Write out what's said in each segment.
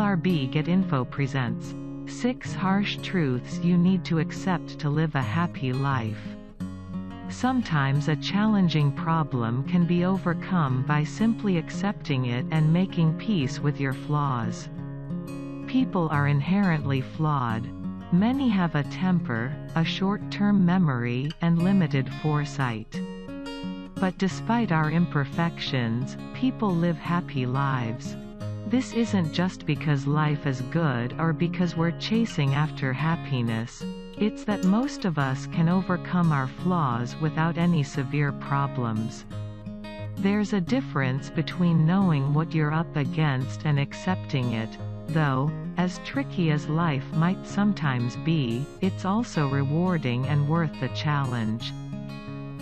LRB Get Info presents 6 Harsh Truths You Need to Accept to Live a Happy Life. Sometimes a challenging problem can be overcome by simply accepting it and making peace with your flaws. People are inherently flawed. Many have a temper, a short-term memory, and limited foresight. But despite our imperfections, people live happy lives. This isn't just because life is good or because we're chasing after happiness. It's that most of us can overcome our flaws without any severe problems. There's a difference between knowing what you're up against and accepting it, though, as tricky as life might sometimes be, it's also rewarding and worth the challenge.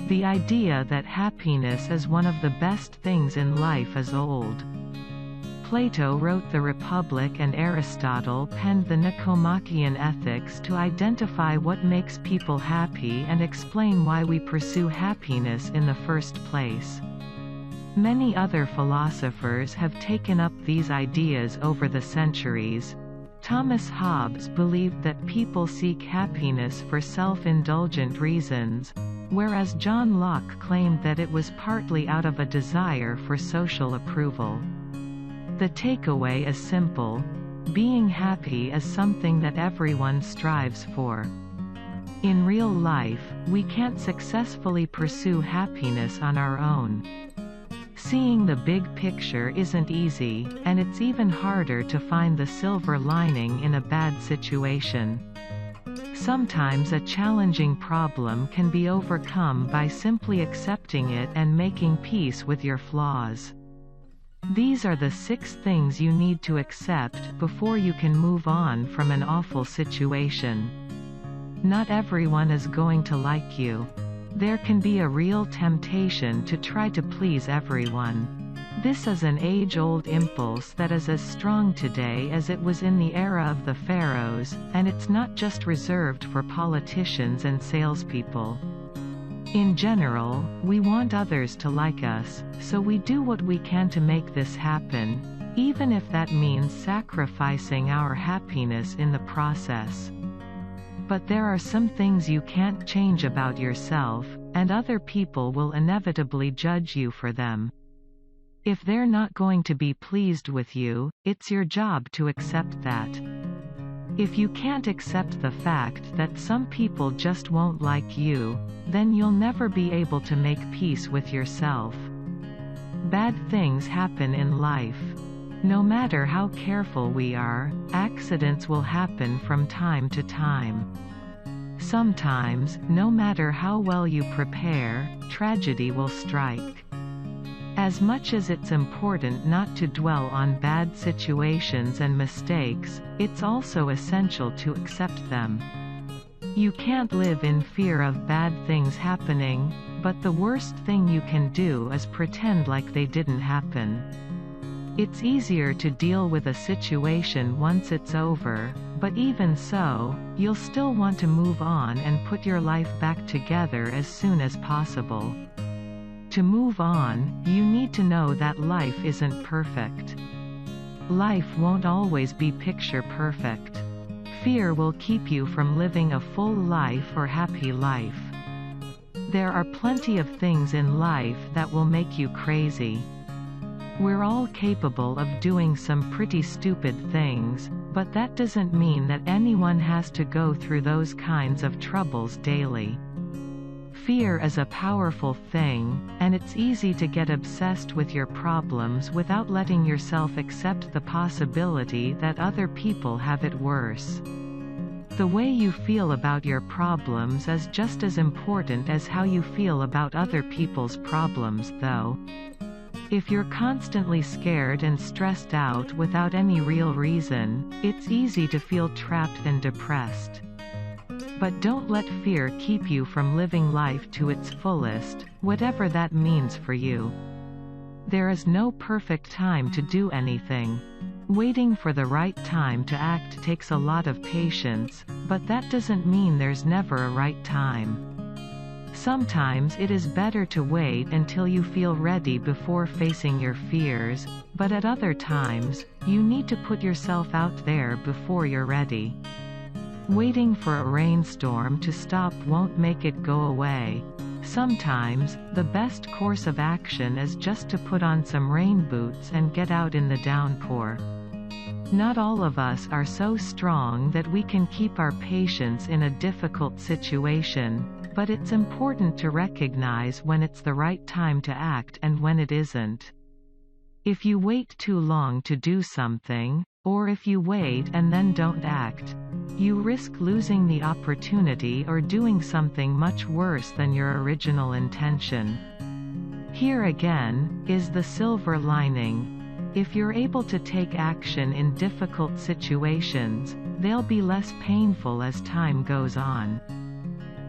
The idea that happiness is one of the best things in life is old. Plato wrote the Republic and Aristotle penned the Nicomachean Ethics to identify what makes people happy and explain why we pursue happiness in the first place. Many other philosophers have taken up these ideas over the centuries. Thomas Hobbes believed that people seek happiness for self-indulgent reasons, whereas John Locke claimed that it was partly out of a desire for social approval. The takeaway is simple: being happy is something that everyone strives for. In real life, we can't successfully pursue happiness on our own. Seeing the big picture isn't easy, and it's even harder to find the silver lining in a bad situation. Sometimes a challenging problem can be overcome by simply accepting it and making peace with your flaws. These are the 6 things you need to accept before you can move on from an awful situation. Not everyone is going to like you. There can be a real temptation to try to please everyone. This is an age-old impulse that is as strong today as it was in the era of the pharaohs, and it's not just reserved for politicians and salespeople. In general, we want others to like us, so we do what we can to make this happen, even if that means sacrificing our happiness in the process. But there are some things you can't change about yourself, and other people will inevitably judge you for them. If they're not going to be pleased with you, it's your job to accept that. If you can't accept the fact that some people just won't like you, then you'll never be able to make peace with yourself. Bad things happen in life. No matter how careful we are, accidents will happen from time to time. Sometimes, no matter how well you prepare, tragedy will strike. As much as it's important not to dwell on bad situations and mistakes, it's also essential to accept them. You can't live in fear of bad things happening, but the worst thing you can do is pretend like they didn't happen. It's easier to deal with a situation once it's over, but even so, you'll still want to move on and put your life back together as soon as possible. To move on, you need to know that life isn't perfect. Life won't always be picture perfect. Fear will keep you from living a full life or happy life. There are plenty of things in life that will make you crazy. We're all capable of doing some pretty stupid things, but that doesn't mean that anyone has to go through those kinds of troubles daily. Fear is a powerful thing, and it's easy to get obsessed with your problems without letting yourself accept the possibility that other people have it worse. The way you feel about your problems is just as important as how you feel about other people's problems, though. If you're constantly scared and stressed out without any real reason, it's easy to feel trapped and depressed. But don't let fear keep you from living life to its fullest, whatever that means for you. There is no perfect time to do anything. Waiting for the right time to act takes a lot of patience, but that doesn't mean there's never a right time. Sometimes it is better to wait until you feel ready before facing your fears, but at other times, You need to put yourself out there before you're ready. Waiting for a rainstorm to stop won't make it go away. Sometimes, the best course of action is just to put on some rain boots and get out in the downpour. Not all of us are so strong that we can keep our patience in a difficult situation, but it's important to recognize when it's the right time to act and when it isn't. If you wait too long to do something, or if you wait and then don't act, you risk losing the opportunity or doing something much worse than your original intention. Here again is the silver lining. If you're able to take action in difficult situations, they'll be less painful as time goes on.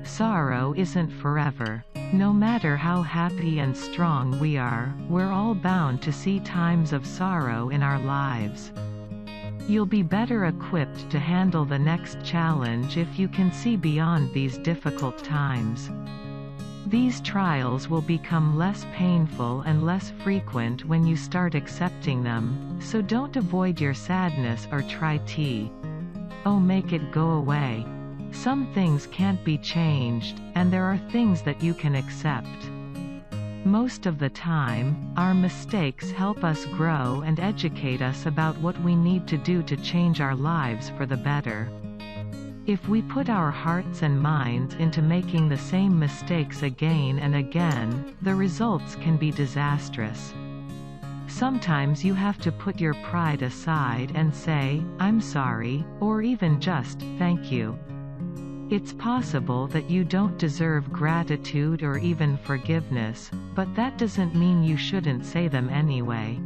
Sorrow isn't forever. No matter how happy and strong we are, we're all bound to see times of sorrow in our lives. You'll be better equipped to handle the next challenge if you can see beyond these difficult times. These trials will become less painful and less frequent when you start accepting them, so don't avoid your sadness or try to make it go away. Some things can't be changed, and there are things that you can accept. Most of the time, our mistakes help us grow and educate us about what we need to do to change our lives for the better. If we put our hearts and minds into making the same mistakes again and again, the results can be disastrous. Sometimes you have to put your pride aside and say, "I'm sorry," or even just, "Thank you." It's possible that you don't deserve gratitude or even forgiveness, but that doesn't mean you shouldn't say them anyway.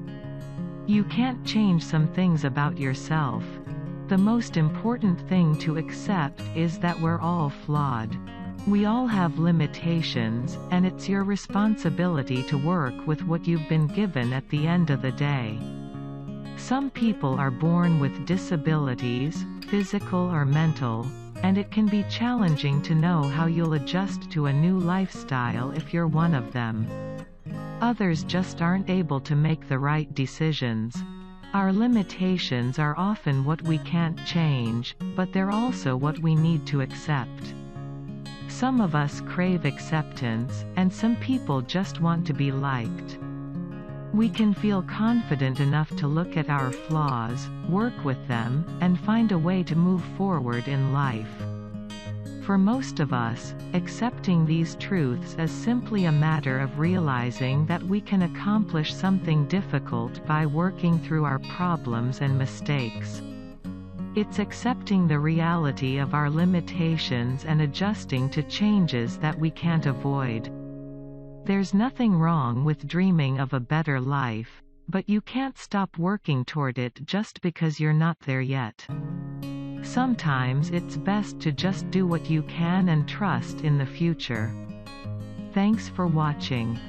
You can't change some things about yourself. The most important thing to accept is that we're all flawed. We all have limitations, and it's your responsibility to work with what you've been given at the end of the day. Some people are born with disabilities, physical or mental, and it can be challenging to know how you'll adjust to a new lifestyle if you're one of them. Others just aren't able to make the right decisions. Our limitations are often what we can't change, but they're also what we need to accept. Some of us crave acceptance, and some people just want to be liked. We can feel confident enough to look at our flaws, work with them, and find a way to move forward in life. For most of us, accepting these truths is simply a matter of realizing that we can accomplish something difficult by working through our problems and mistakes. It's accepting the reality of our limitations and adjusting to changes that we can't avoid. There's nothing wrong with dreaming of a better life, but you can't stop working toward it just because you're not there yet. Sometimes it's best to just do what you can and trust in the future. Thanks for watching.